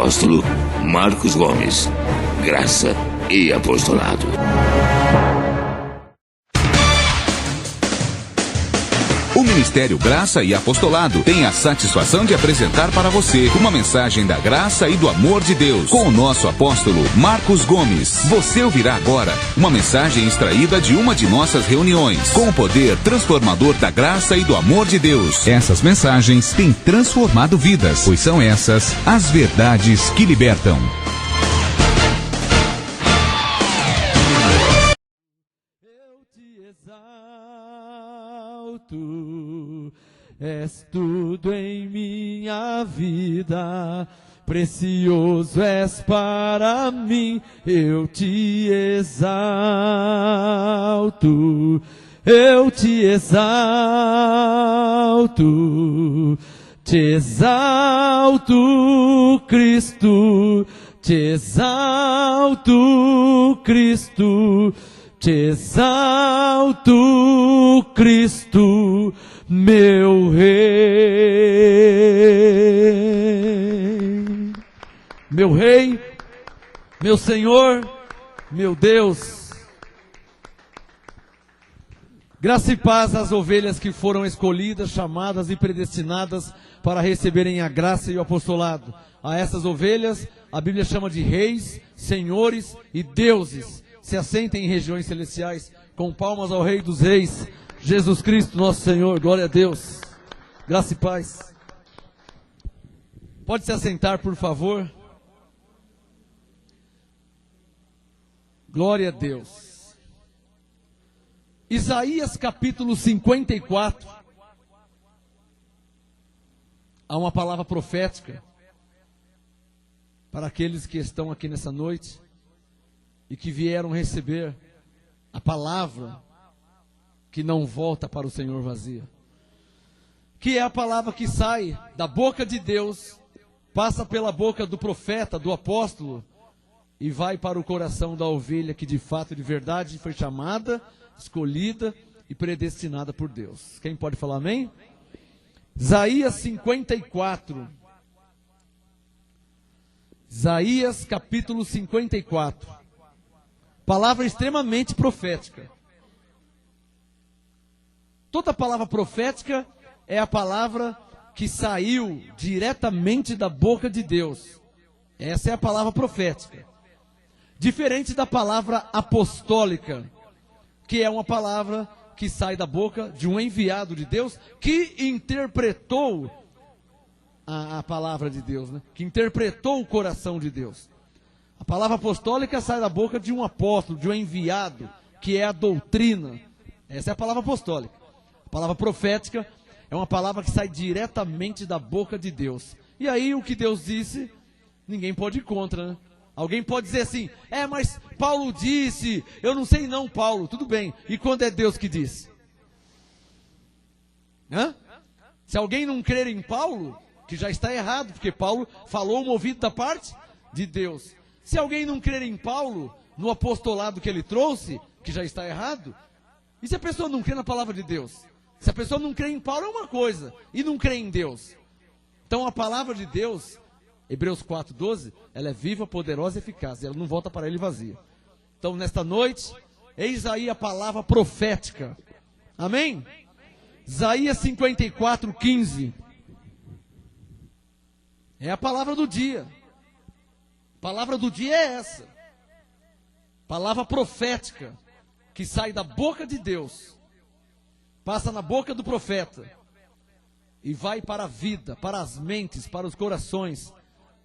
apóstolo Marcos Gomes. Graça e apostolado. O Ministério Graça e Apostolado tem a satisfação de apresentar para você uma mensagem da graça e do amor de Deus com o nosso apóstolo Marcos Gomes. Você ouvirá agora uma mensagem extraída de uma de nossas reuniões com o poder transformador da graça e do amor de Deus. Essas mensagens têm transformado vidas, pois são essas as verdades que libertam. És tudo em minha vida, precioso és para mim, eu te exalto, te exalto, Cristo, te exalto, Cristo, te exalto, Cristo, meu rei, meu Senhor, meu Deus. Graça e paz às ovelhas que foram escolhidas, chamadas e predestinadas para receberem a graça e o apostolado. A essas ovelhas a Bíblia chama de reis, senhores e deuses. Se assentem em regiões celestiais com palmas ao Rei dos Reis, Jesus Cristo, nosso Senhor. Glória a Deus. Graça e paz. Pode se assentar, por favor. Glória a Deus. Isaías capítulo 54. Há uma palavra profética para aqueles que estão aqui nessa noite e que vieram receber a palavra que não volta para o Senhor vazia, que é a palavra que sai da boca de Deus, passa pela boca do profeta, do apóstolo, e vai para o coração da ovelha que de fato, de verdade, foi chamada, escolhida e predestinada por Deus. Quem pode falar amém? Isaías 54. Isaías capítulo 54. Palavra extremamente profética. Toda palavra profética é a palavra que saiu diretamente da boca de Deus. Essa é a palavra profética. Diferente da palavra apostólica, que é uma palavra que sai da boca de um enviado de Deus, que interpretou a palavra de Deus, né? Que interpretou o coração de Deus. A palavra apostólica sai da boca de um apóstolo, de um enviado, que é a doutrina. Essa é a palavra apostólica. A palavra profética é uma palavra que sai diretamente da boca de Deus. E aí o que Deus disse, ninguém pode ir contra, né? Alguém pode dizer assim, mas Paulo disse, eu não sei não, Paulo, tudo bem. E quando é Deus que disse? Se alguém não crer em Paulo, que já está errado, porque Paulo falou movido da parte de Deus. Se alguém não crer em Paulo, no apostolado que ele trouxe, que já está errado, e se a pessoa não crê na palavra de Deus? Se a pessoa não crê em Paulo é uma coisa, e não crê em Deus. Então a palavra de Deus, Hebreus 4:12, ela é viva, poderosa e eficaz, ela não volta para ele vazia. Então nesta noite, eis aí a palavra profética. Amém? Isaías 54:15. É a palavra do dia. A palavra do dia é essa. Palavra profética, que sai da boca de Deus, passa na boca do profeta, e vai para a vida, para as mentes, para os corações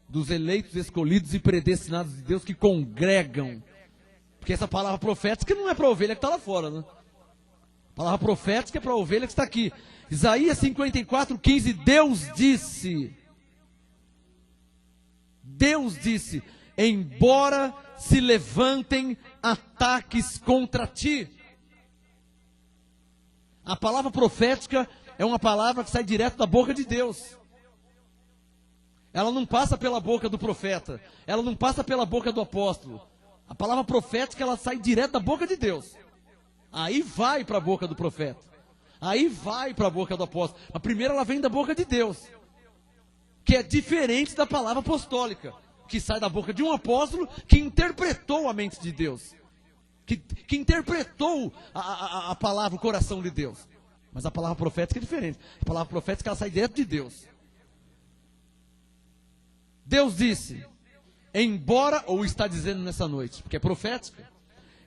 dos eleitos, escolhidos e predestinados de Deus que congregam. Porque essa palavra profética não é para a ovelha que está lá fora, né? A palavra profética é para a ovelha que está aqui. Isaías 54:15, Deus disse, embora se levantem ataques contra ti. A palavra profética é uma palavra que sai direto da boca de Deus. Ela não passa pela boca do profeta, ela não passa pela boca do apóstolo. A palavra profética, ela sai direto da boca de Deus. Aí vai para a boca do profeta, aí vai para a boca do apóstolo. A primeira ela vem da boca de Deus, que é diferente da palavra apostólica. que sai da boca de um apóstolo que interpretou a mente de Deus. Que interpretou a palavra, o coração de Deus. Mas a palavra profética é diferente. A palavra profética ela sai direto de Deus. Deus disse, embora, ou está dizendo nessa noite, porque é profética,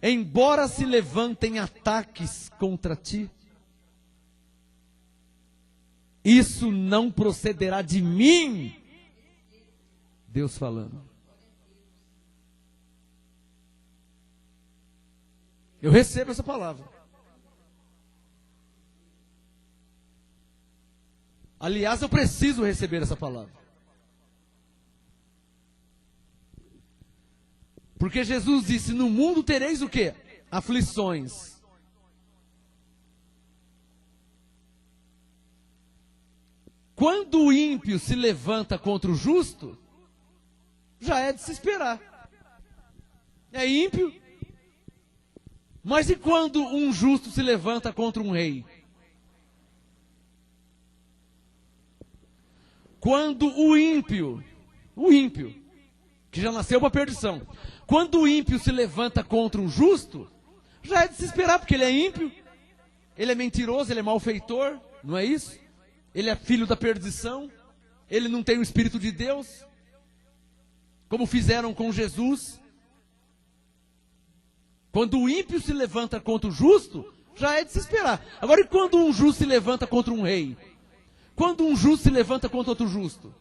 embora se levantem ataques contra ti, isso não procederá de mim. Deus falando. Eu recebo essa palavra. Aliás, eu preciso receber essa palavra. Porque Jesus disse, no mundo tereis o quê? Aflições. Quando o ímpio se levanta contra o justo, já é de se esperar. É ímpio. Mas e quando um justo se levanta contra um rei? Quando o ímpio, que já nasceu para a perdição, quando o ímpio se levanta contra um justo, já é de se esperar, porque ele é ímpio, ele é mentiroso, ele é malfeitor, não é isso? Ele é filho da perdição, ele não tem o Espírito de Deus, como fizeram com Jesus. Quando o ímpio se levanta contra o justo, já é de se esperar. Agora, e quando um justo se levanta contra um rei? Quando um justo se levanta contra outro justo?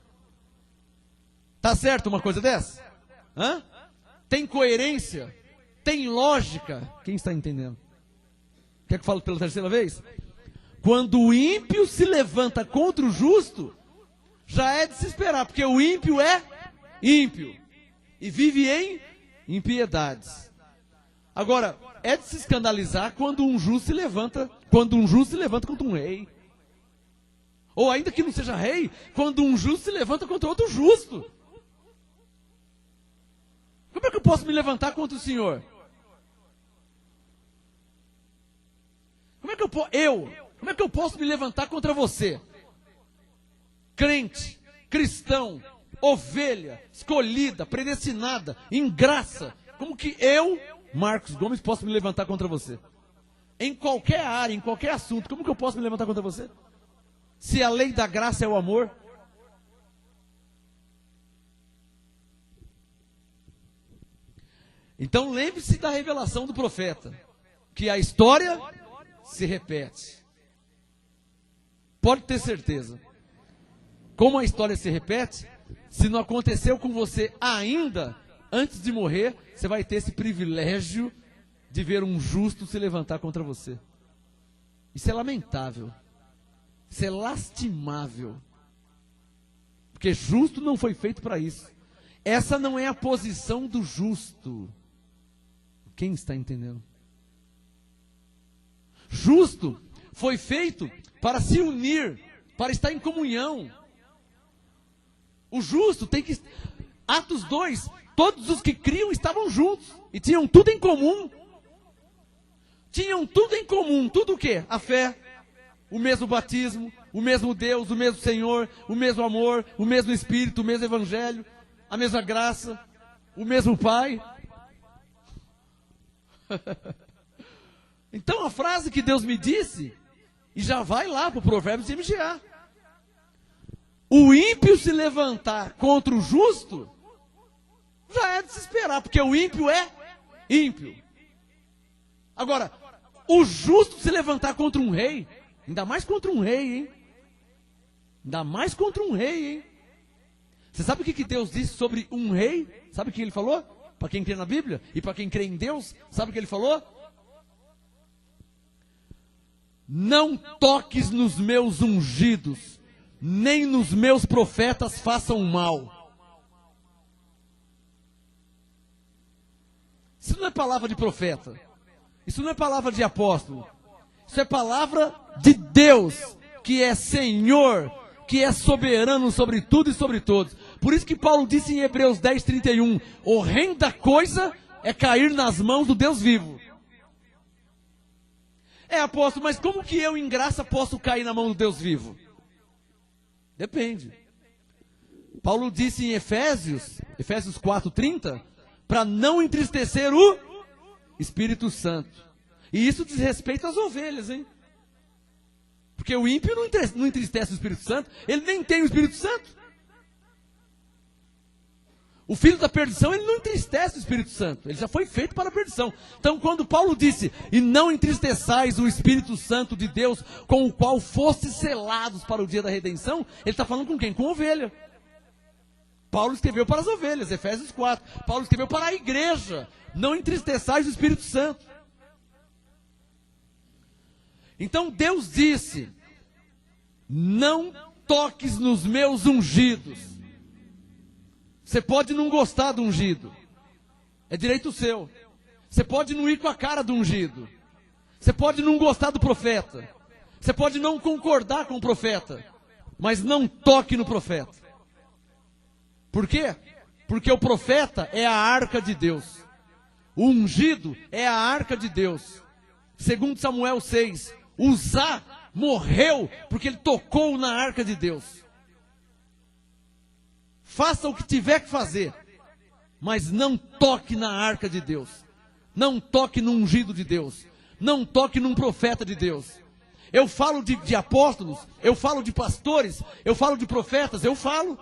Tá certo uma coisa dessa? Hã? Tem coerência? Tem lógica? Quem está entendendo? Quer que eu fale pela terceira vez? Quando o ímpio se levanta contra o justo, já é de se esperar, porque o ímpio é ímpio e vive em impiedades. Agora, é de se escandalizar quando um justo se levanta contra um rei. Ou ainda que não seja rei, quando um justo se levanta contra outro justo. Como é que eu posso me levantar contra o Senhor? Como é que eu posso me levantar contra você? Crente, cristão, ovelha, escolhida, predestinada, em graça. Como que eu, Marcos Gomes, posso me levantar contra você? Em qualquer área, em qualquer assunto, como que eu posso me levantar contra você? Se a lei da graça é o amor? Então lembre-se da revelação do profeta, que a história se repete. Pode ter certeza. Como a história se repete, se não aconteceu com você ainda, antes de morrer, você vai ter esse privilégio de ver um justo se levantar contra você. Isso é lamentável. Isso é lastimável. Porque justo não foi feito para isso. Essa não é a posição do justo. Quem está entendendo? Justo foi feito para se unir, para estar em comunhão. O justo tem que... Atos 2, todos os que criam estavam juntos e tinham tudo em comum. Tinham tudo em comum. Tudo o quê? A fé, o mesmo batismo, o mesmo Deus, o mesmo Senhor, o mesmo amor, o mesmo Espírito, o mesmo Evangelho, a mesma graça, o mesmo Pai. Então a frase que Deus me disse, e já vai lá para o Provérbios de MGA. O ímpio se levantar contra o justo, já é de se esperar, porque o ímpio é ímpio. Agora, o justo se levantar contra um rei, ainda mais contra um rei, hein? Ainda mais contra um rei, hein? Você sabe o que Deus disse sobre um rei? Sabe o que ele falou? Para quem crê na Bíblia e para quem crê em Deus, sabe o que ele falou? Não toques nos meus ungidos, nem nos meus profetas façam mal. Isso não é palavra de profeta. Isso não é palavra de apóstolo. Isso é palavra de Deus, que é Senhor, que é soberano sobre tudo e sobre todos. Por isso que Paulo disse em Hebreus 10:31, horrenda coisa é cair nas mãos do Deus vivo. É, apóstolo, mas como que eu em graça posso cair na mão do Deus vivo? Depende. Paulo disse em Efésios 4:30, para não entristecer o Espírito Santo. E isso diz respeito às ovelhas, hein? Porque o ímpio não entristece o Espírito Santo, ele nem tem o Espírito Santo. O filho da perdição, ele não entristece o Espírito Santo, ele já foi feito para a perdição. Então, quando Paulo disse, e não entristeçais o Espírito Santo de Deus, com o qual fostes selados para o dia da redenção, ele está falando com quem? Com ovelha. Paulo escreveu para as ovelhas, Efésios 4. Paulo escreveu para a igreja, não entristeçais o Espírito Santo. Então Deus disse, não toques nos meus ungidos. Você pode não gostar do ungido, é direito seu. Você pode não ir com a cara do ungido. Você pode não gostar do profeta. Você pode não concordar com o profeta, mas não toque no profeta. Por quê? Porque o profeta é a arca de Deus. O ungido é a arca de Deus. Segundo Samuel 6, Uzá morreu porque ele tocou na arca de Deus. Faça o que tiver que fazer, mas não toque na arca de Deus. Não toque no ungido de Deus. Não toque num profeta de Deus. Eu falo de apóstolos, eu falo de pastores, eu falo de profetas, eu falo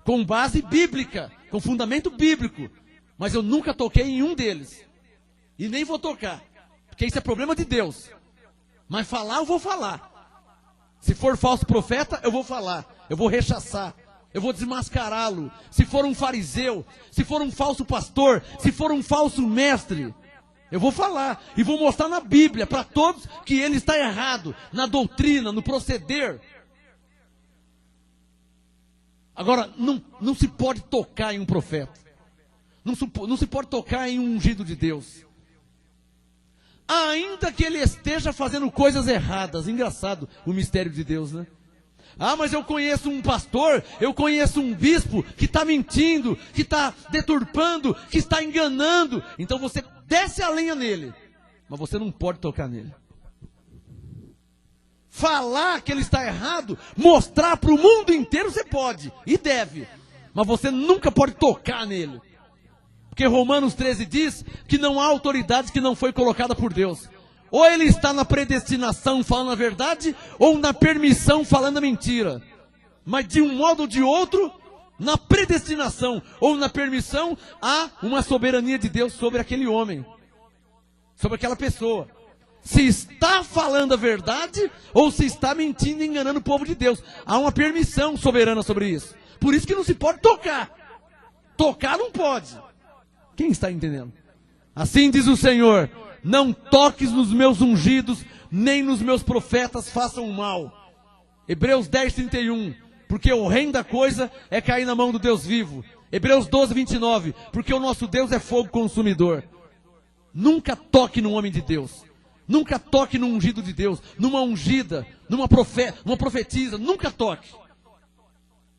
com base bíblica, com fundamento bíblico. Mas eu nunca toquei em um deles. E nem vou tocar, porque isso é problema de Deus. Mas falar, eu vou falar. Se for falso profeta, eu vou falar. Eu vou rechaçar. Eu vou desmascará-lo. Se for um fariseu, se for um falso pastor, se for um falso mestre, eu vou falar. E vou mostrar na Bíblia para todos que ele está errado. Na doutrina, no proceder. Agora, não se pode tocar em um profeta. Não se pode tocar em um ungido de Deus. Ainda que ele esteja fazendo coisas erradas. Engraçado o mistério de Deus, né? Ah, mas eu conheço um pastor, eu conheço um bispo que está mentindo, que está deturpando, que está enganando. Então você desce a lenha nele, mas você não pode tocar nele. Falar que ele está errado, mostrar para o mundo inteiro você pode e deve, mas você nunca pode tocar nele. Porque Romanos 13 diz que não há autoridade que não foi colocada por Deus. Ou ele está na predestinação falando a verdade, ou na permissão falando a mentira. Mas de um modo ou de outro, na predestinação ou na permissão, há uma soberania de Deus sobre aquele homem, sobre aquela pessoa. Se está falando a verdade, ou se está mentindo e enganando o povo de Deus. Há uma permissão soberana sobre isso. Por isso que não se pode tocar. Tocar não pode. Quem está entendendo? Assim diz o Senhor, não toques nos meus ungidos, nem nos meus profetas façam mal. Hebreus 10:31, porque o reino da coisa é cair na mão do Deus vivo. Hebreus 12:29, porque o nosso Deus é fogo consumidor. Nunca toque num homem de Deus. Nunca toque num ungido de Deus, numa ungida, numa profetisa, nunca toque.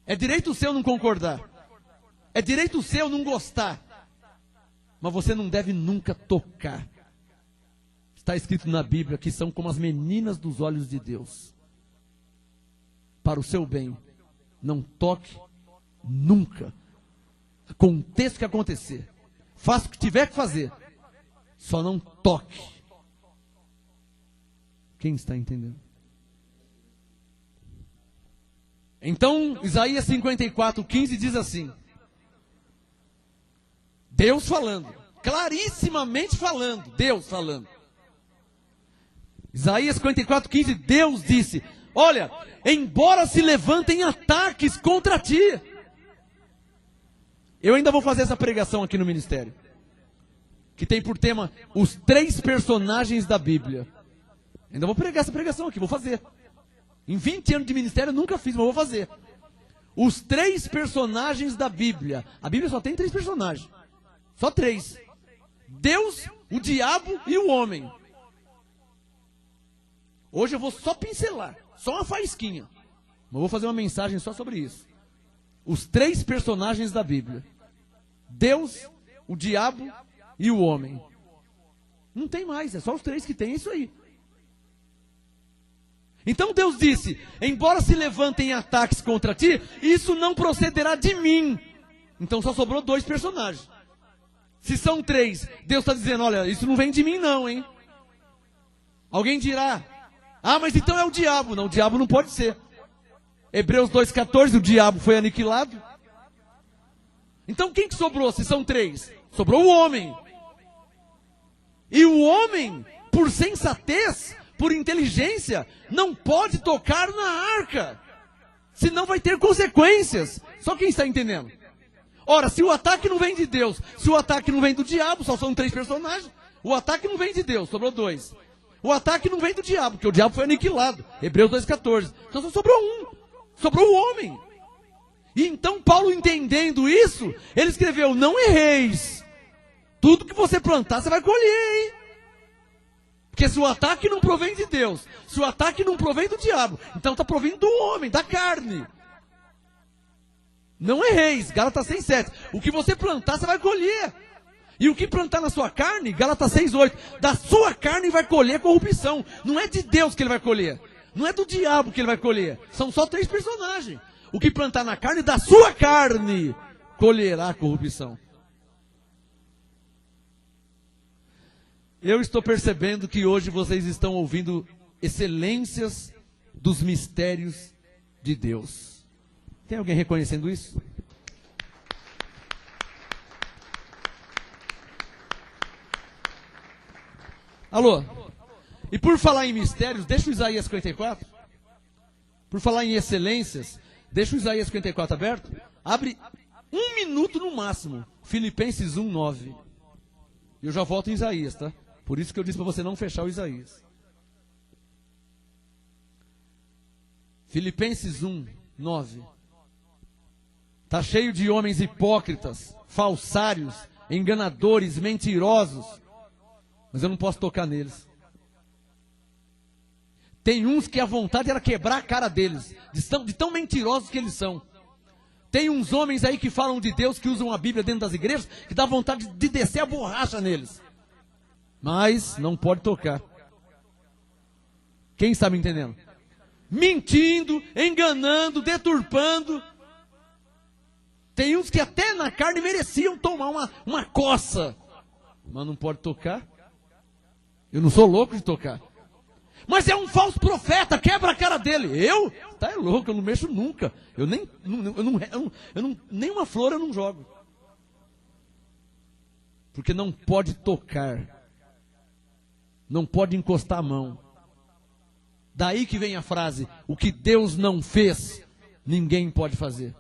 É direito seu não concordar. É direito seu não gostar. Mas você não deve nunca tocar. Está escrito na Bíblia que são como as meninas dos olhos de Deus. Para o seu bem, não toque nunca. Aconteça o que acontecer. Faça o que tiver que fazer. Só não toque. Quem está entendendo? Então, Isaías 54:15 diz assim. Deus falando, clarissimamente falando, Deus falando. Isaías 54:15, Deus disse, olha, embora se levantem ataques contra ti. Eu ainda vou fazer essa pregação aqui no ministério, que tem por tema os 3 personagens da Bíblia. Ainda vou pregar essa pregação aqui, vou fazer. Em 20 anos de ministério eu nunca fiz, mas vou fazer. Os 3 personagens da Bíblia. A Bíblia só tem 3 personagens. Só 3. Deus, o diabo e o homem. Hoje eu vou só pincelar, só uma faísquinha. Mas vou fazer uma mensagem só sobre isso. Os 3 personagens da Bíblia. Deus, o diabo e o homem. Não tem mais, é só os 3 que tem, é isso aí. Então Deus disse, embora se levantem ataques contra ti, isso não procederá de mim. Então só sobrou 2 personagens. Se são 3, Deus está dizendo, olha, isso não vem de mim não, hein? Alguém dirá, mas então é o diabo. Não, o diabo não pode ser. Hebreus 2,14, o diabo foi aniquilado. Então quem que sobrou se são 3? Sobrou o homem. E o homem, por sensatez, por inteligência, não pode tocar na arca. Senão vai ter consequências. Só quem está entendendo? Ora, se o ataque não vem de Deus, se o ataque não vem do diabo, só são 3 personagens. O ataque não vem de Deus, sobrou 2. O ataque não vem do diabo, porque o diabo foi aniquilado. Hebreus 2,14. Então só sobrou 1. Sobrou o homem. E então Paulo, entendendo isso, ele escreveu, não erreis. Tudo que você plantar, você vai colher, hein? Porque se o ataque não provém de Deus, se o ataque não provém do diabo, então está provendo do homem, da carne. Não erreis, Gálatas 6,7. O que você plantar, você vai colher. E o que plantar na sua carne, Gálatas 6,8. Da sua carne vai colher corrupção. Não é de Deus que ele vai colher. Não é do diabo que ele vai colher. São só 3 personagens. O que plantar na carne, da sua carne, colherá corrupção. Eu estou percebendo que hoje vocês estão ouvindo excelências dos mistérios de Deus. Tem alguém reconhecendo isso? Alô? E por falar em mistérios, deixa o Isaías 54. Por falar em excelências, deixa o Isaías 54 aberto. Abre 1 minuto no máximo. Filipenses 1:9. E eu já volto em Isaías, tá? Por isso que eu disse para você não fechar o Isaías. Filipenses 1:9. Está cheio de homens hipócritas, falsários, enganadores, mentirosos. Mas eu não posso tocar neles. Tem uns que a vontade era quebrar a cara deles, de tão mentirosos que eles são. Tem uns homens aí que falam de Deus, que usam a Bíblia dentro das igrejas, que dá vontade de descer a borracha neles. Mas não pode tocar. Quem está me entendendo? Mentindo, enganando, deturpando. Tem uns que até na carne mereciam tomar uma coça. Mas não pode tocar. Eu não sou louco de tocar. Mas é um falso profeta, quebra a cara dele. Eu? Tá louco, eu não mexo nunca. Nem uma flor eu não jogo. Porque não pode tocar. Não pode encostar a mão. Daí que vem a frase, o que Deus não fez, ninguém pode fazer.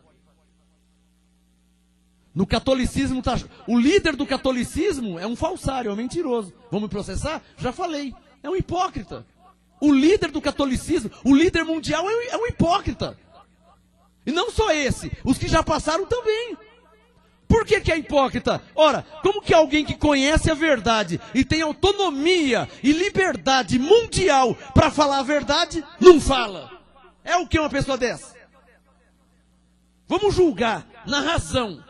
No catolicismo, o líder do catolicismo é um falsário, é um mentiroso. Vamos me processar? Já falei, é um hipócrita. O líder do catolicismo, o líder mundial é um hipócrita. E não só esse, os que já passaram também. Por que é hipócrita? Ora, como que alguém que conhece a verdade e tem autonomia e liberdade mundial para falar a verdade, não fala? É o que uma pessoa dessa? Vamos julgar na razão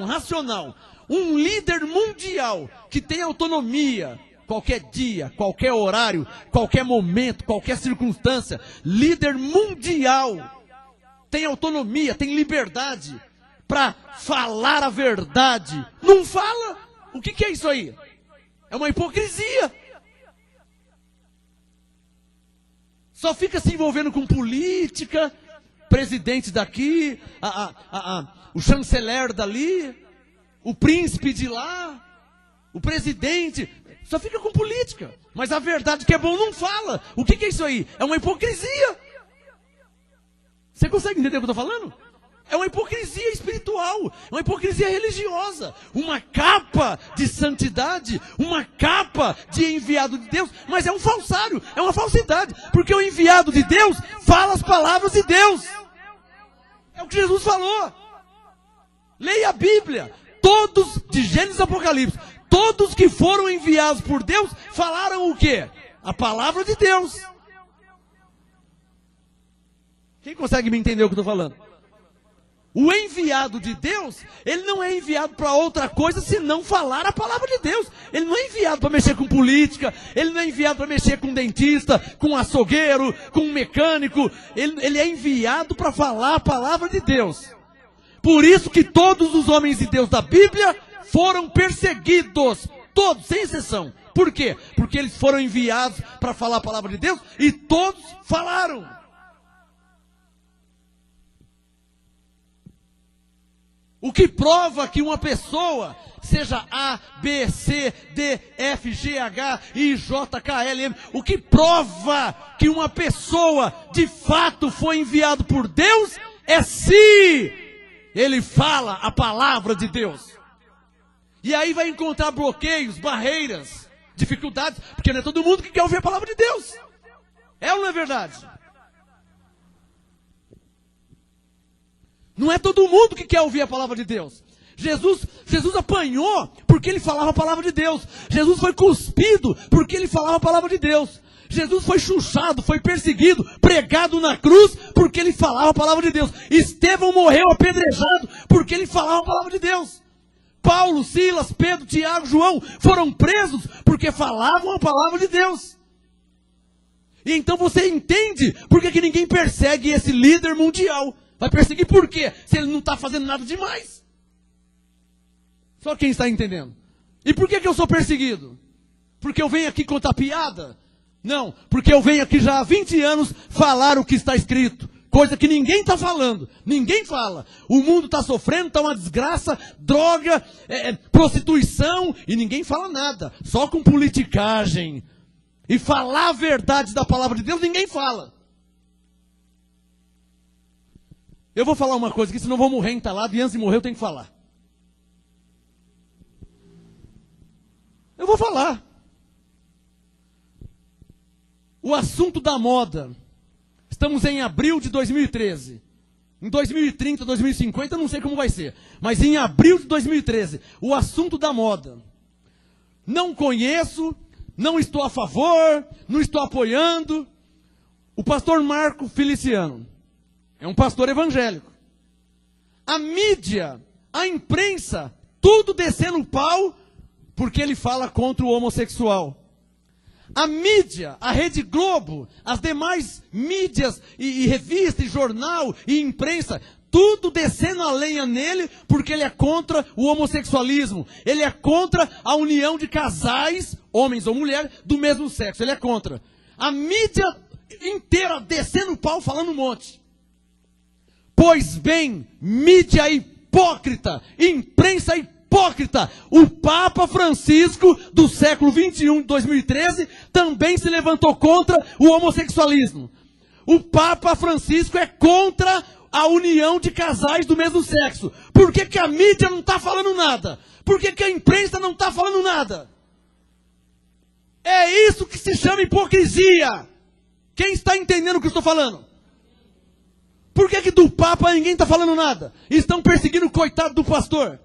racional, um líder mundial que tem autonomia, qualquer dia, qualquer horário, qualquer momento, qualquer circunstância, líder mundial, tem autonomia, tem liberdade para falar a verdade, não fala? O que é isso aí? É uma hipocrisia. Só fica se envolvendo com política, presidente daqui, o chanceler dali, o príncipe de lá, o presidente, só fica com política. Mas a verdade que é bom não fala. O que é isso aí? É uma hipocrisia. Você consegue entender o que eu estou falando? É uma hipocrisia espiritual, uma hipocrisia religiosa, uma capa de santidade, uma capa de enviado de Deus, mas é um falsário, é uma falsidade, porque o enviado de Deus fala as palavras de Deus. É o que Jesus falou. Leia a Bíblia, todos, de Gênesis a Apocalipse, todos que foram enviados por Deus, falaram o quê? A palavra de Deus. Quem consegue me entender o que eu estou falando? O enviado de Deus, ele não é enviado para outra coisa senão falar a palavra de Deus. Ele não é enviado para mexer com política, ele não é enviado para mexer com dentista, com açougueiro, com mecânico. Ele é enviado para falar a palavra de Deus. Por isso que todos os homens de Deus da Bíblia foram perseguidos, todos, sem exceção. Por quê? Porque eles foram enviados para falar a palavra de Deus e todos falaram. O que prova que uma pessoa, seja A, B, C, D, F, G, H, I, J, K, L, M, o que prova que uma pessoa de fato foi enviado por Deus é se ele fala a palavra de Deus. E aí vai encontrar bloqueios, barreiras, dificuldades, porque não é todo mundo que quer ouvir a palavra de Deus. É ou não é verdade? Não é todo mundo que quer ouvir a palavra de Deus. Jesus apanhou porque ele falava a palavra de Deus. Jesus foi cuspido porque ele falava a palavra de Deus. Jesus foi chuchado, foi perseguido, pregado na cruz porque ele falava a palavra de Deus. Estevão morreu apedrejado porque ele falava a palavra de Deus. Paulo, Silas, Pedro, Tiago, João foram presos porque falavam a palavra de Deus. E então você entende por que ninguém persegue esse líder mundial. Vai perseguir por quê? Se ele não está fazendo nada demais. Só quem está entendendo. E por que eu sou perseguido? Porque eu venho aqui contar piada? Não, porque eu venho aqui já há 20 anos falar o que está escrito. Coisa que ninguém está falando. Ninguém fala. O mundo está sofrendo, está uma desgraça, droga, prostituição, e ninguém fala nada. Só com politicagem. E falar a verdade da palavra de Deus, ninguém fala. Eu vou falar uma coisa aqui, senão eu vou morrer entalado, e antes de morrer eu tenho que falar. Eu vou falar. O assunto da moda. Estamos em abril de 2013. Em 2030, 2050, eu não sei como vai ser. Mas em abril de 2013, o assunto da moda. Não conheço, não estou a favor, não estou apoiando. O pastor Marco Feliciano é um pastor evangélico. A mídia, a imprensa, tudo descendo o pau porque ele fala contra o homossexual. A mídia, a Rede Globo, as demais mídias e revista, e jornal e imprensa, tudo descendo a lenha nele porque ele é contra o homossexualismo. Ele é contra a união de casais, homens ou mulheres, do mesmo sexo. Ele é contra. A mídia inteira descendo o pau falando um monte. Pois bem, mídia hipócrita, imprensa hipócrita, o Papa Francisco do século 21, 2013, também se levantou contra o homossexualismo. O Papa Francisco é contra a união de casais do mesmo sexo. Por que a mídia não está falando nada? Por que a imprensa não está falando nada? É isso que se chama hipocrisia. Quem está entendendo o que eu estou falando? Por que do Papa ninguém está falando nada? Estão perseguindo o coitado do pastor.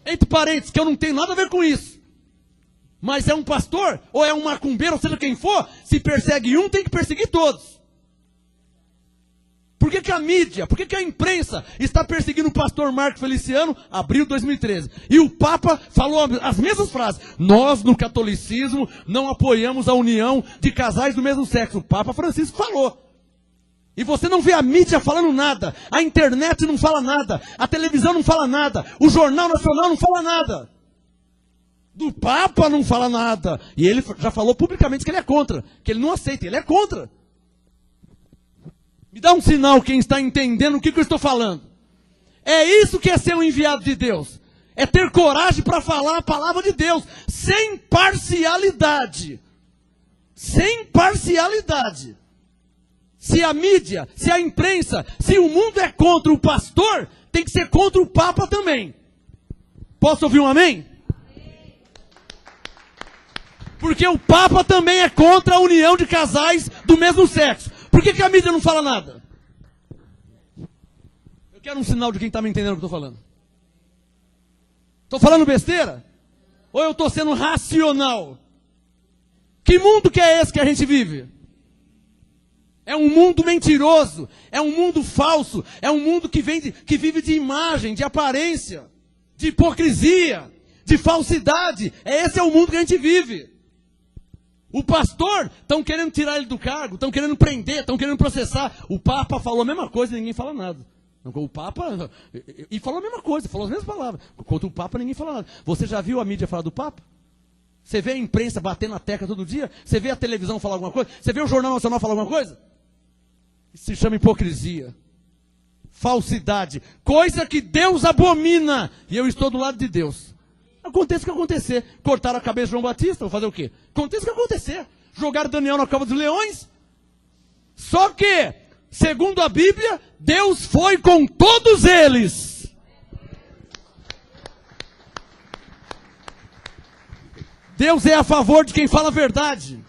Entre parênteses, que eu não tenho nada a ver com isso. Mas é um pastor, ou é um macumbeiro, ou seja quem for, se persegue um, tem que perseguir todos. Por que a mídia, por que a imprensa está perseguindo o pastor Marco Feliciano, abril de 2013? E o Papa falou as mesmas frases. Nós, no catolicismo, não apoiamos a união de casais do mesmo sexo. O Papa Francisco falou. E você não vê a mídia falando nada, a internet não fala nada, a televisão não fala nada, o Jornal Nacional não fala nada. Do Papa não fala nada. E ele já falou publicamente que ele é contra, que ele não aceita, ele é contra. Me dá um sinal quem está entendendo o que eu estou falando. É isso que é ser um enviado de Deus. É ter coragem para falar a palavra de Deus, sem parcialidade. Sem parcialidade. Se a mídia, se a imprensa, se o mundo é contra o pastor, tem que ser contra o Papa também. Posso ouvir um amém? Porque o Papa também é contra a união de casais do mesmo sexo. Por que a mídia não fala nada? Eu quero um sinal de quem está me entendendo o que eu estou falando. Estou falando besteira? Ou eu estou sendo racional? Que mundo que é esse que a gente vive? É um mundo mentiroso, é um mundo falso, é um mundo que vive de imagem, de aparência, de hipocrisia, de falsidade. Esse é o mundo que a gente vive. O pastor, estão querendo tirar ele do cargo, estão querendo prender, estão querendo processar. O Papa falou a mesma coisa e ninguém fala nada. O Papa, e falou a mesma coisa, falou as mesmas palavras. Contra o Papa ninguém fala nada. Você já viu a mídia falar do Papa? Você vê a imprensa bater na tecla todo dia? Você vê a televisão falar alguma coisa? Você vê o Jornal Nacional falar alguma coisa? Isso se chama hipocrisia, falsidade, coisa que Deus abomina. E eu estou do lado de Deus. Aconteça o que acontecer. Cortaram a cabeça de João Batista, vou fazer o quê? Aconteça o que acontecer. Jogaram Daniel na cova dos leões. Só que, segundo a Bíblia, Deus foi com todos eles. Deus é a favor de quem fala a verdade.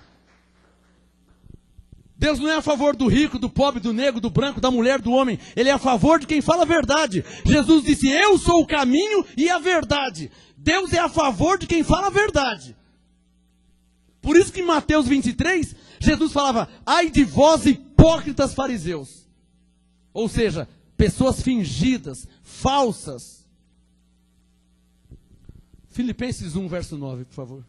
Deus não é a favor do rico, do pobre, do negro, do branco, da mulher, do homem. Ele é a favor de quem fala a verdade. Jesus disse, eu sou o caminho e a verdade. Deus é a favor de quem fala a verdade. Por isso que em Mateus 23, Jesus falava, ai de vós hipócritas fariseus. Ou seja, pessoas fingidas, falsas. Filipenses 1, verso 9, por favor.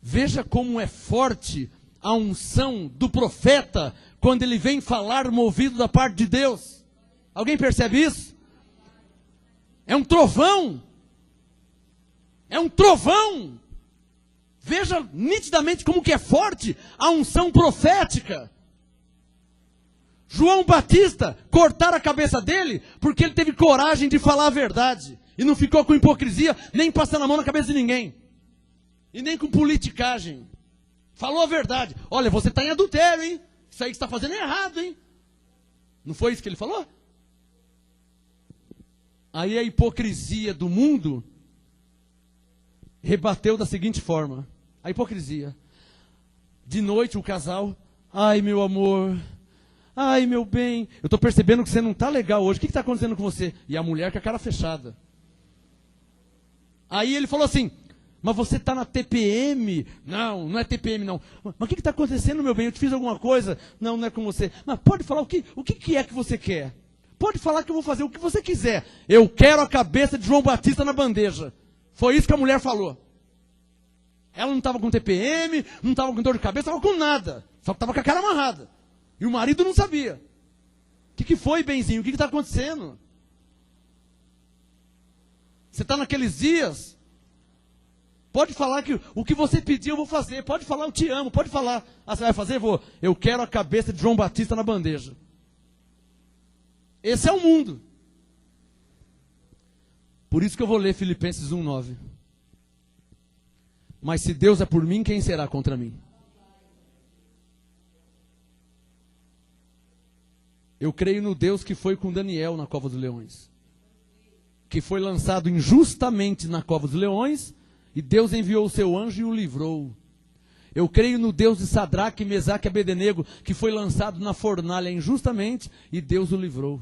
Veja como é forte a unção do profeta quando ele vem falar movido da parte de Deus. Alguém percebe isso? É um trovão. É um trovão. Veja nitidamente como que é forte a unção profética. João Batista, cortaram a cabeça dele porque ele teve coragem de falar a verdade. E não ficou com hipocrisia, nem passando a mão na cabeça de ninguém. E nem com politicagem. Falou a verdade. Olha, você está em adultério, hein? Isso aí que você está fazendo é errado, hein? Não foi isso que ele falou? Aí a hipocrisia do mundo rebateu da seguinte forma. A hipocrisia. De noite o casal, ai meu amor, ai meu bem, eu estou percebendo que você não está legal hoje, o que está acontecendo com você? E a mulher com a cara fechada. Aí ele falou assim, mas você está na TPM? Não, não é TPM não. Mas o que está acontecendo, meu bem? Eu te fiz alguma coisa? Não, não é com você. Mas pode falar o que é que você quer? Pode falar que eu vou fazer o que você quiser. Eu quero a cabeça de João Batista na bandeja. Foi isso que a mulher falou. Ela não estava com TPM, não estava com dor de cabeça, estava com nada. Só que estava com a cara amarrada. E o marido não sabia. O que foi, benzinho? O que está acontecendo? Você está naqueles dias... Pode falar que o que você pediu eu vou fazer. Pode falar eu te amo. Pode falar. Ah, você vai fazer? Vou. Eu quero a cabeça de João Batista na bandeja. Esse é o mundo. Por isso que eu vou ler Filipenses 1:9. Mas se Deus é por mim, quem será contra mim? Eu creio no Deus que foi com Daniel na cova dos leões. Que foi lançado injustamente na cova dos leões. E Deus enviou o seu anjo e o livrou. Eu creio no Deus de Sadraque, Mesaque e Abednego, que foi lançado na fornalha injustamente, e Deus o livrou.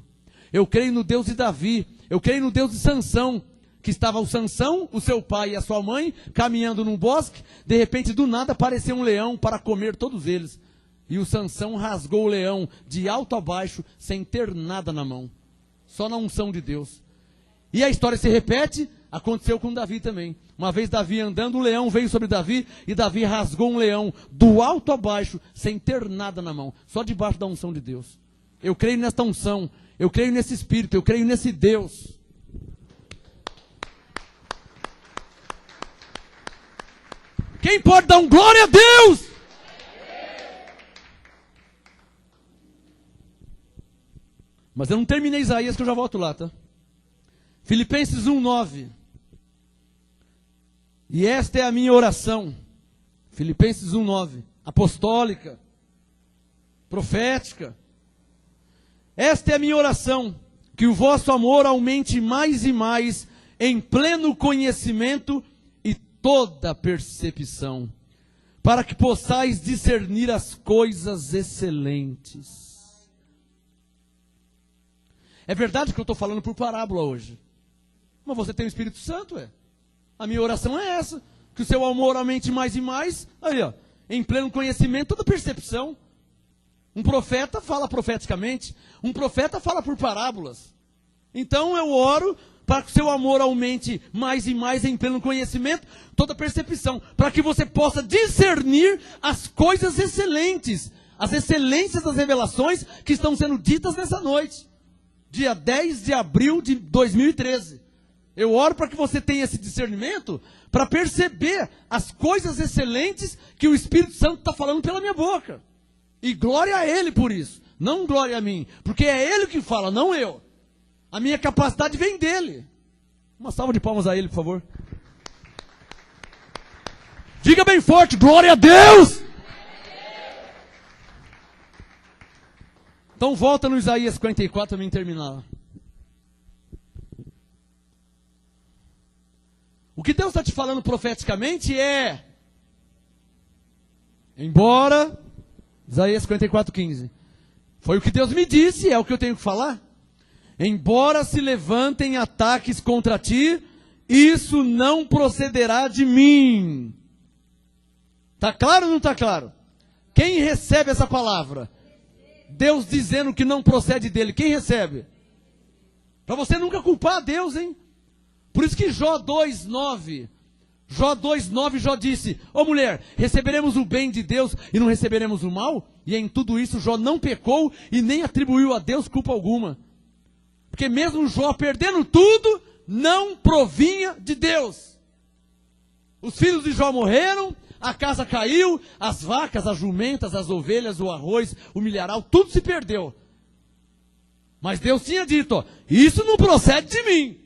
Eu creio no Deus de Davi, eu creio no Deus de Sansão, que estava o Sansão, o seu pai e a sua mãe, caminhando num bosque, de repente do nada apareceu um leão para comer todos eles. E o Sansão rasgou o leão de alto a baixo, sem ter nada na mão, só na unção de Deus. E a história se repete, aconteceu com Davi também. Uma vez Davi andando, o leão veio sobre Davi, e Davi rasgou um leão do alto a baixo, sem ter nada na mão, só debaixo da unção de Deus. Eu creio nesta unção, eu creio nesse Espírito, eu creio nesse Deus. Quem pode dar um glória a Deus? Mas eu não terminei Isaías, que eu já volto lá, tá? Filipenses 1:9. E esta é a minha oração. Filipenses 1:9. Apostólica. Profética. Esta é a minha oração. Que o vosso amor aumente mais e mais em pleno conhecimento e toda percepção, para que possais discernir as coisas excelentes. É verdade que eu estou falando por parábola hoje. Mas você tem o Espírito Santo, é. A minha oração é essa. Que o seu amor aumente mais e mais. Aí, ó. em pleno conhecimento, toda percepção. Um profeta fala profeticamente, um profeta fala por parábolas. Então eu oro para que o seu amor aumente mais e mais em pleno conhecimento, toda percepção, para que você possa discernir as coisas excelentes, as excelências das revelações que estão sendo ditas nessa noite, dia 10 de abril de 2013. Eu oro para que você tenha esse discernimento, para perceber as coisas excelentes que o Espírito Santo está falando pela minha boca. E glória a Ele por isso, não glória a mim, porque é Ele que fala, não eu. A minha capacidade vem dele. Uma salva de palmas a ele, por favor. Diga bem forte, glória a Deus! Então volta no Isaías 54 para mim terminar. O que Deus está te falando profeticamente é, embora, Isaías 54:15, foi o que Deus me disse, é o que eu tenho que falar. Embora se levantem ataques contra ti, isso não procederá de mim. Está claro ou não está claro? Quem recebe essa palavra? Deus dizendo que não procede dele. Quem recebe? Para você nunca culpar a Deus, hein? Por isso que Jó 2:9, Jó disse, ô mulher, receberemos o bem de Deus e não receberemos o mal? E em tudo isso Jó não pecou e nem atribuiu a Deus culpa alguma. Porque mesmo Jó perdendo tudo, não provinha de Deus. Os filhos de Jó morreram, a casa caiu, as vacas, as jumentas, as ovelhas, o arroz, o milharal, tudo se perdeu. Mas Deus tinha dito, ó, isso não procede de mim.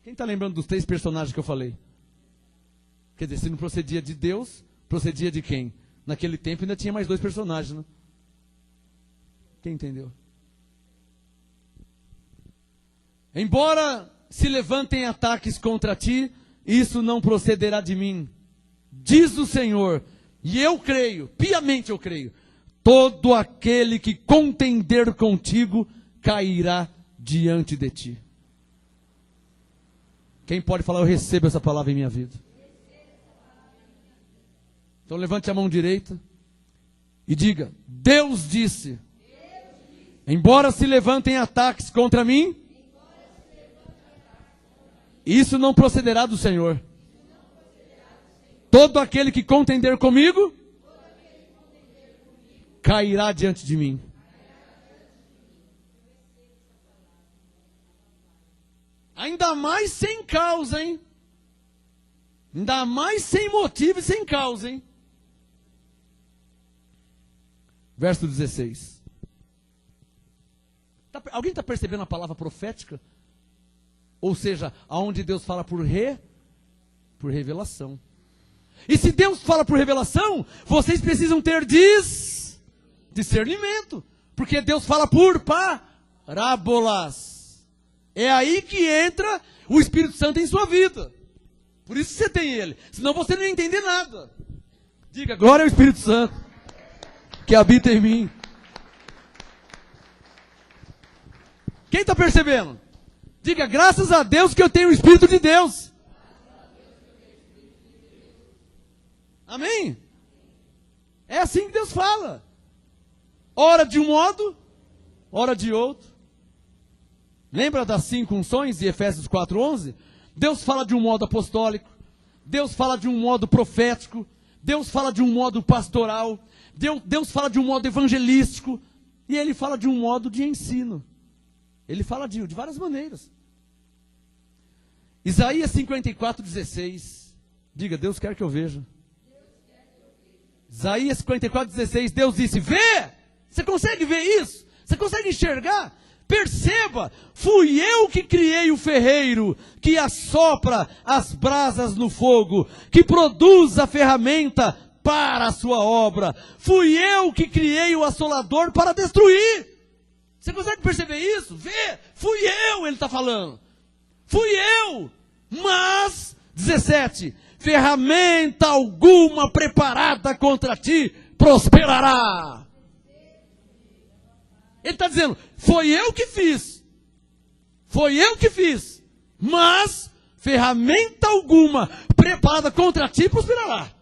Quem está lembrando dos 3 personagens que eu falei? Quer dizer, se não procedia de Deus, procedia de quem? Naquele tempo ainda tinha mais 2 personagens, né? Quem entendeu? Embora se levantem ataques contra ti, isso não procederá de mim, diz o Senhor, e eu creio, piamente eu creio, todo aquele que contender contigo cairá diante de ti. Quem pode falar, eu recebo essa palavra em minha vida? Então levante a mão direita e diga, Deus disse, embora se levantem ataques contra mim, isso não procederá do Senhor. Todo aquele que contender comigo, cairá diante de mim. Ainda mais sem causa, hein? Ainda mais sem motivo e sem causa, hein? Verso 16. Alguém está percebendo a palavra profética? Ou seja, aonde Deus fala por revelação. E se Deus fala por revelação, vocês precisam ter discernimento. Porque Deus fala por parábolas. É aí que entra o Espírito Santo em sua vida. Por isso você tem ele. Senão você não ia entender nada. Diga, glória ao Espírito Santo, que habita em mim. Quem está percebendo? Diga, graças a Deus que eu tenho o Espírito de Deus. Amém? É assim que Deus fala. Ora de um modo, ora de outro. Lembra das 5 unções de Efésios 4:11? Deus fala de um modo apostólico. Deus fala de um modo profético. Deus fala de um modo pastoral. Deus fala de um modo evangelístico. E Ele fala de um modo de ensino. Ele fala de várias maneiras. Isaías 54:16. Diga, Deus quer que eu veja. Isaías 54:16, Deus disse, vê! Você consegue ver isso? Você consegue enxergar? Perceba, fui eu que criei o ferreiro, que assopra as brasas no fogo, que produz a ferramenta para a sua obra. Fui eu que criei o assolador para destruir. Você consegue perceber isso? Vê, fui eu, ele está falando. Fui eu, mas, 17, ferramenta alguma preparada contra ti prosperará. Ele está dizendo, foi eu que fiz, mas ferramenta alguma preparada contra ti prosperará.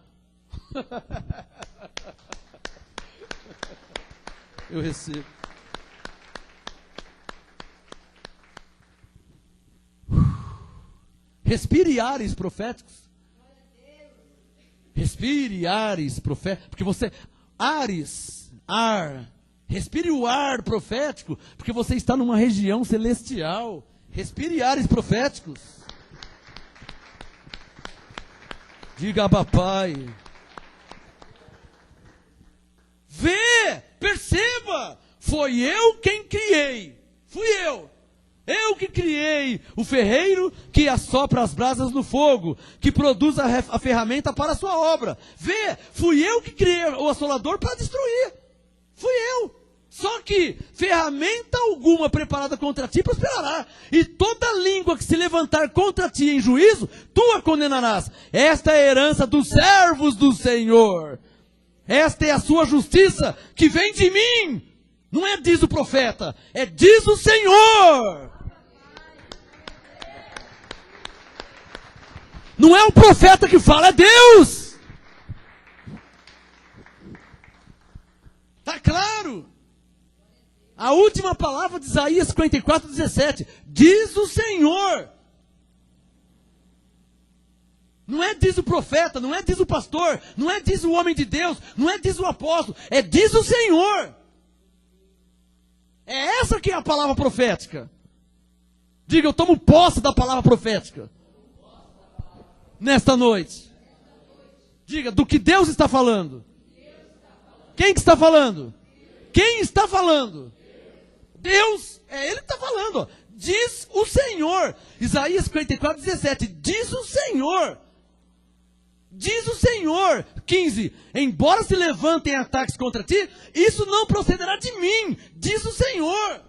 Eu recebo. Respire ares proféticos. Respire ares proféticos. Porque você... Ares, ar. Respire o ar profético. Porque você está numa região celestial. Respire ares proféticos. Diga a papai. Vê, perceba. Foi eu quem criei. Fui eu. Eu que criei o ferreiro que assopra as brasas no fogo, que produz a ferramenta para a sua obra. Vê, fui eu que criei o assolador para destruir. Fui eu. Só que ferramenta alguma preparada contra ti prosperará. E toda língua que se levantar contra ti em juízo, tu a condenarás. Esta é a herança dos servos do Senhor. Esta é a sua justiça que vem de mim. Não é diz o profeta, é diz o Senhor. Não é o profeta que fala, é Deus. Está claro? A última palavra de Isaías 54:17. Diz o Senhor. Não é diz o profeta, não é diz o pastor, não é diz o homem de Deus, não é diz o apóstolo, é diz o Senhor. É essa que é a palavra profética. Diga, eu tomo posse da palavra profética. Nesta noite. Diga, do que Deus está falando. Quem que está falando? Quem está falando? Deus, é Ele que está falando. Ó. Diz o Senhor. Isaías 54:17. Diz o Senhor. Diz o Senhor. 15. Embora se levantem ataques contra ti, isso não procederá de mim. Diz o Senhor.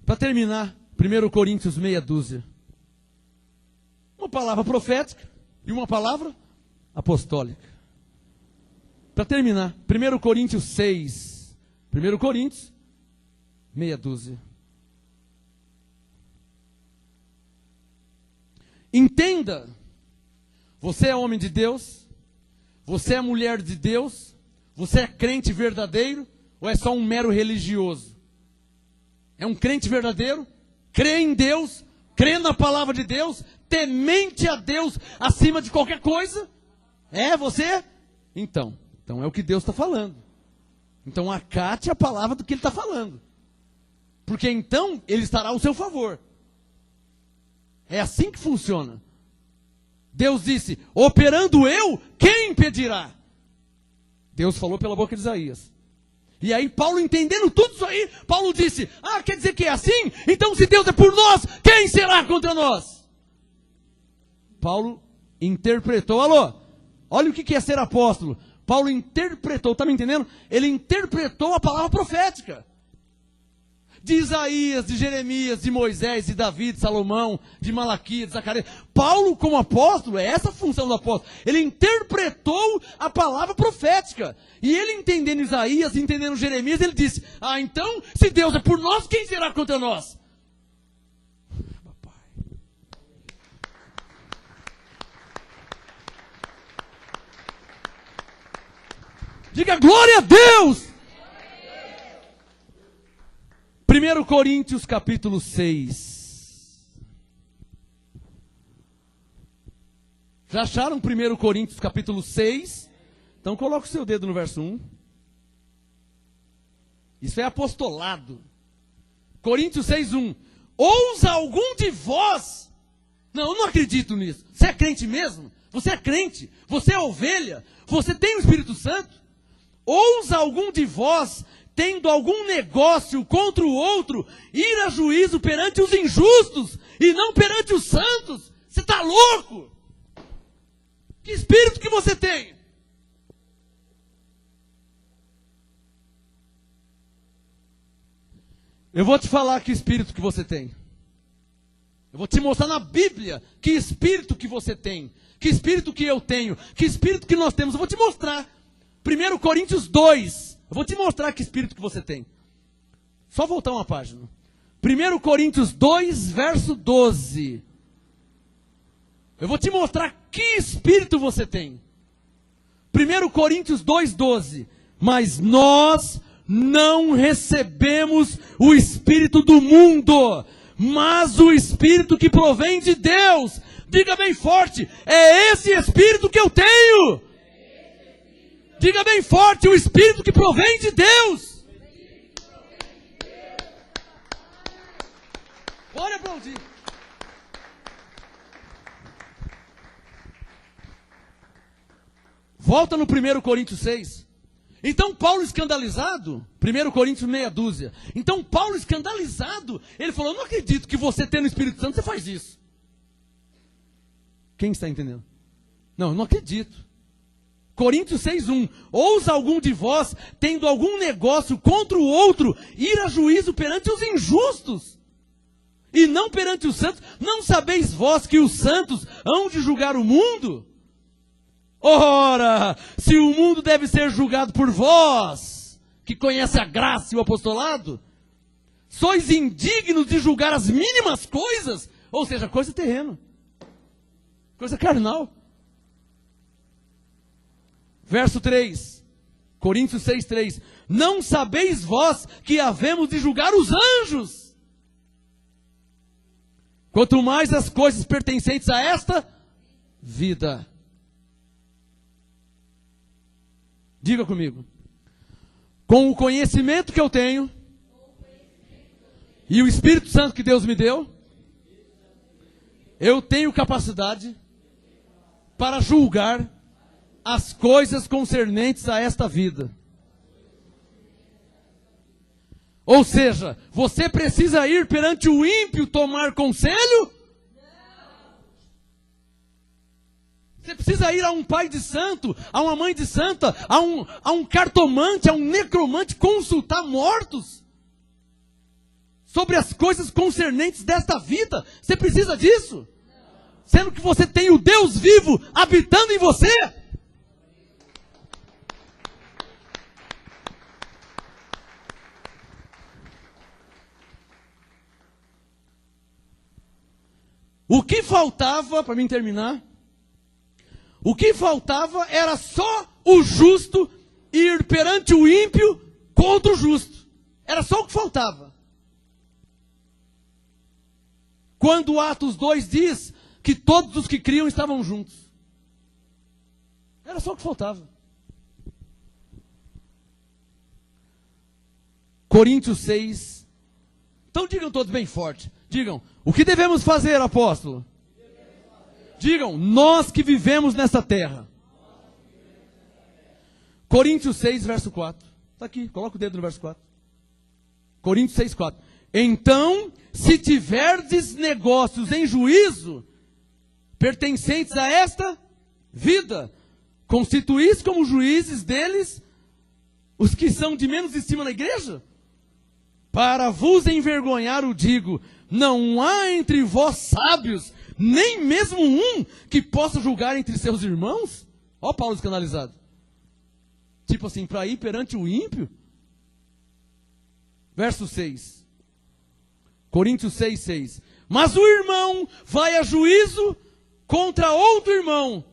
Para terminar, 1 Coríntios 6:12. Uma palavra profética e uma palavra apostólica. Para terminar, 1 Coríntios 6. 1 Coríntios 6:12. Entenda, você é homem de Deus, você é mulher de Deus, você é crente verdadeiro ou é só um mero religioso? É um crente verdadeiro? Crê em Deus? Crê na palavra de Deus? Temente a Deus acima de qualquer coisa? É você? Então é o que Deus está falando. Então acate a palavra do que Ele está falando. Porque então Ele estará ao seu favor. É assim que funciona. Deus disse, operando eu, quem impedirá? Deus falou pela boca de Isaías. E aí Paulo, entendendo tudo isso aí, Paulo disse, quer dizer que é assim? Então se Deus é por nós, quem será contra nós? Paulo interpretou, olha o que é ser apóstolo. Paulo interpretou, está me entendendo? Ele interpretou a palavra profética. De Isaías, de Jeremias, de Moisés, de Davi, de Salomão, de Malaquias, de Zacarias. Paulo, como apóstolo, é essa a função do apóstolo. Ele interpretou a palavra profética. E ele, entendendo Isaías, entendendo Jeremias, ele disse, então, se Deus é por nós, quem será contra nós? Diga glória a Deus! 1 Coríntios capítulo 6. Já acharam 1 Coríntios capítulo 6? Então coloca o seu dedo no verso 1. Isso é apostolado. Coríntios 6:1. Ousa algum de vós... Não, eu não acredito nisso. Você é crente mesmo? Você é crente? Você é ovelha? Você tem o Espírito Santo? Ousa algum de vós, tendo algum negócio contra o outro, ir a juízo perante os injustos e não perante os santos? Você está louco? Que espírito que você tem? Eu vou te falar que espírito que você tem. Eu vou te mostrar na Bíblia que espírito que você tem. Que espírito que eu tenho. Que espírito que nós temos. Eu vou te mostrar. 1 Coríntios 2, Eu vou te mostrar que espírito que você tem. Só voltar uma página. 1 Coríntios 2, verso 12. Eu vou te mostrar que espírito você tem. 1 Coríntios 2, 12. Mas nós não recebemos o espírito do mundo, mas o espírito que provém de Deus. Diga bem forte, é esse espírito que eu tenho. Diga bem forte, o espírito que provém de Deus. Pode aplaudir. Volta no 1 Coríntios 6. Então Paulo escandalizado, 1 Coríntios meia dúzia. Então Paulo escandalizado, ele falou, eu não acredito que você tendo o Espírito Santo, você faz isso. Quem está entendendo? Não, eu não acredito. Coríntios 6:1. Ousa algum de vós, tendo algum negócio contra o outro, ir a juízo perante os injustos, e não perante os santos? Não sabeis vós que os santos hão de julgar o mundo? Ora, se o mundo deve ser julgado por vós, que conhece a graça e o apostolado, sois indignos de julgar as mínimas coisas, ou seja, coisa terrena, coisa carnal. Verso 3, Coríntios 6:3. Não sabeis vós que havemos de julgar os anjos? Quanto mais as coisas pertencentes a esta vida. Diga comigo. Com o conhecimento que eu tenho e o Espírito Santo que Deus me deu, eu tenho capacidade para julgar as coisas concernentes a esta vida. Ou seja, você precisa ir perante o ímpio tomar conselho? Você precisa ir a um pai de santo, a uma mãe de santa, a um cartomante, a um necromante, consultar mortos sobre as coisas concernentes desta vida. Você precisa disso? Sendo que você tem o Deus vivo habitando em você. O que faltava, para mim terminar, o que faltava era só o justo ir perante o ímpio contra o justo. Era só o que faltava. Quando Atos 2 diz que todos os que criam estavam juntos. Era só o que faltava. Coríntios 6. Então digam todos bem forte. Digam, o que devemos fazer, apóstolo? Digam, nós que vivemos nessa terra. Coríntios 6, verso 4. Está aqui, coloca o dedo no verso 4. Coríntios 6, 4. Então, se tiverdes negócios em juízo, pertencentes a esta vida, constituís como juízes deles os que são de menos estima na igreja? Para vos envergonhar o digo, não há entre vós sábios, nem mesmo um que possa julgar entre seus irmãos? Ó Paulo escandalizado. Tipo assim, para ir perante o ímpio? Verso 6. Coríntios 6, 6. Mas o irmão vai a juízo contra outro irmão,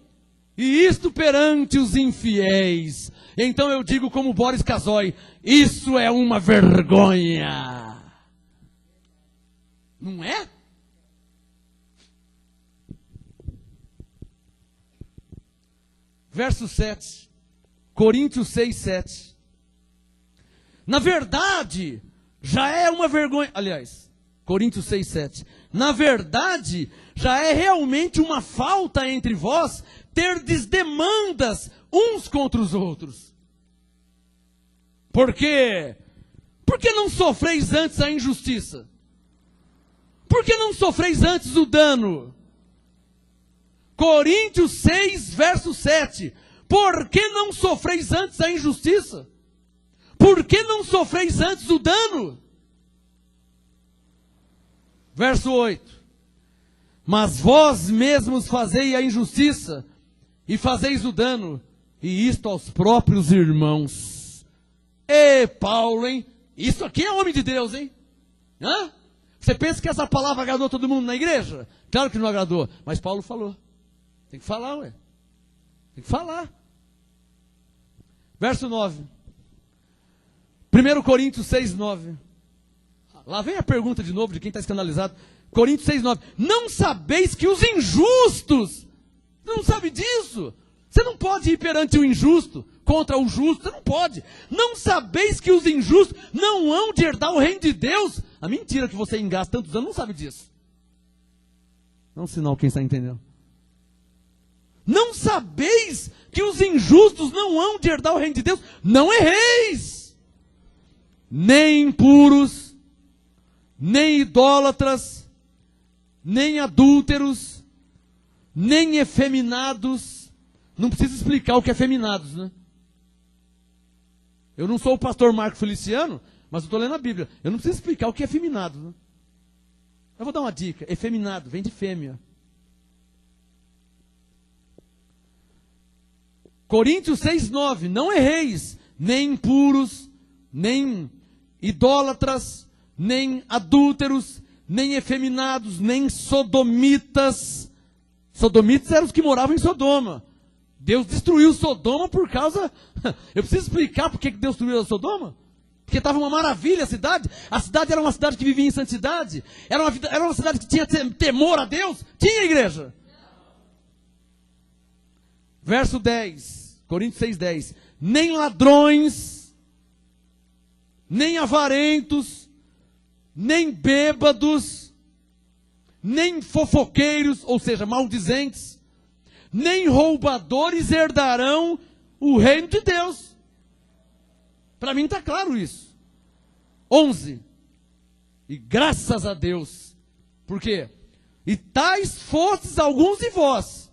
e isto perante os infiéis. Então eu digo como Boris Casoy, isso é uma vergonha. Não é? Verso 7. Coríntios 6, 7. Na verdade, já é uma vergonha. Aliás, Coríntios 6, 7. Na verdade, já é realmente uma falta entre vós terdes demandas uns contra os outros. Por quê? Por que não sofreis antes a injustiça? Por que não sofreis antes o dano? Coríntios 6, verso 7. Por que não sofreis antes a injustiça? Por que não sofreis antes o dano? Verso 8. Mas vós mesmos fazei a injustiça e fazeis o dano, e isto aos próprios irmãos. Ê, Paulo, hein? Isso aqui é homem de Deus, hein? Hã? Você pensa que essa palavra agradou todo mundo na igreja? Claro que não agradou, mas Paulo falou. Tem que falar, ué. Tem que falar. Verso 9. 1 Coríntios 6, 9. Lá vem a pergunta de novo de quem está escandalizado. Coríntios 6, 9. Não sabeis que os injustos... Você não sabe disso? Você não pode ir perante o injusto contra o justo. Você não pode. Não sabeis que os injustos não hão de herdar o reino de Deus? A mentira que você engasta tantos anos não sabe disso. Não é um sinal quem está entendendo. Não sabeis que os injustos não hão de herdar o reino de Deus? Não erreis. Nem impuros, nem idólatras, nem adúlteros, nem efeminados. Não precisa explicar o que é efeminados, né? Eu não sou o pastor Marco Feliciano, mas eu estou lendo a Bíblia. Eu não preciso explicar o que é efeminado, né? Eu vou dar uma dica. Efeminado vem de fêmea. Coríntios 6, 9. Não erreis, nem impuros, nem idólatras, nem adúlteros, nem efeminados, nem sodomitas. Sodomitas eram os que moravam em Sodoma. Deus destruiu Sodoma por causa... Eu preciso explicar por que Deus destruiu a Sodoma? Porque estava uma maravilha a cidade. A cidade era uma cidade que vivia em santidade. Era uma cidade que tinha temor a Deus. Tinha, igreja. Verso 10. Coríntios 6, 10. Nem ladrões, nem avarentos, nem bêbados, nem fofoqueiros, ou seja, maldizentes, nem roubadores herdarão o reino de Deus. Para mim está claro isso. 11. E graças a Deus. Por quê? E tais fostes alguns de vós.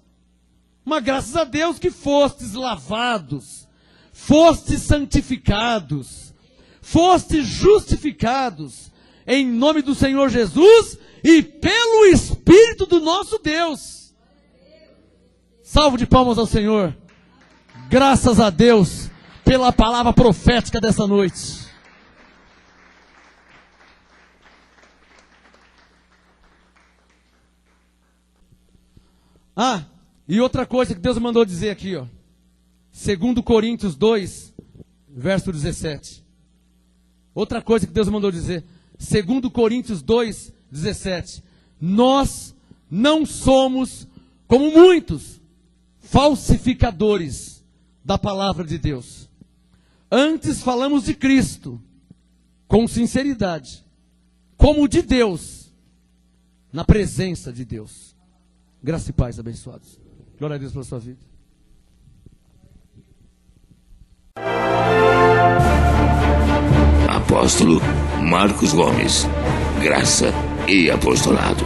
Mas graças a Deus que fostes lavados, fostes santificados, fostes justificados, em nome do Senhor Jesus e pelo Espírito do nosso Deus. Salve de palmas ao Senhor. Graças a Deus pela palavra profética dessa noite. Ah, e outra coisa que Deus mandou dizer aqui, ó. 2 Coríntios 2, verso 17. Outra coisa que Deus mandou dizer. 2 Coríntios 2, 17. Nós não somos como muitos falsificadores da palavra de Deus. Antes falamos de Cristo com sinceridade, como de Deus, na presença de Deus. Graça e paz, abençoados. Glória a Deus pela sua vida. Apóstolo Marcos Gomes. Graça e apostolado.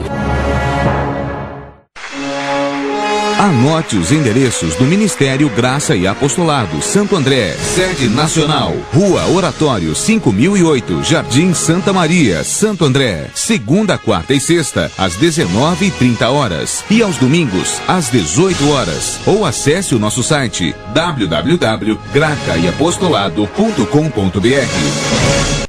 Anote os endereços do Ministério Graça e Apostolado Santo André, sede nacional, Rua Oratório 5008, Jardim Santa Maria, Santo André, segunda, quarta e sexta, às 19h30 e aos domingos, às 18 horas. Ou acesse o nosso site www.gracaiapostolado.com.br.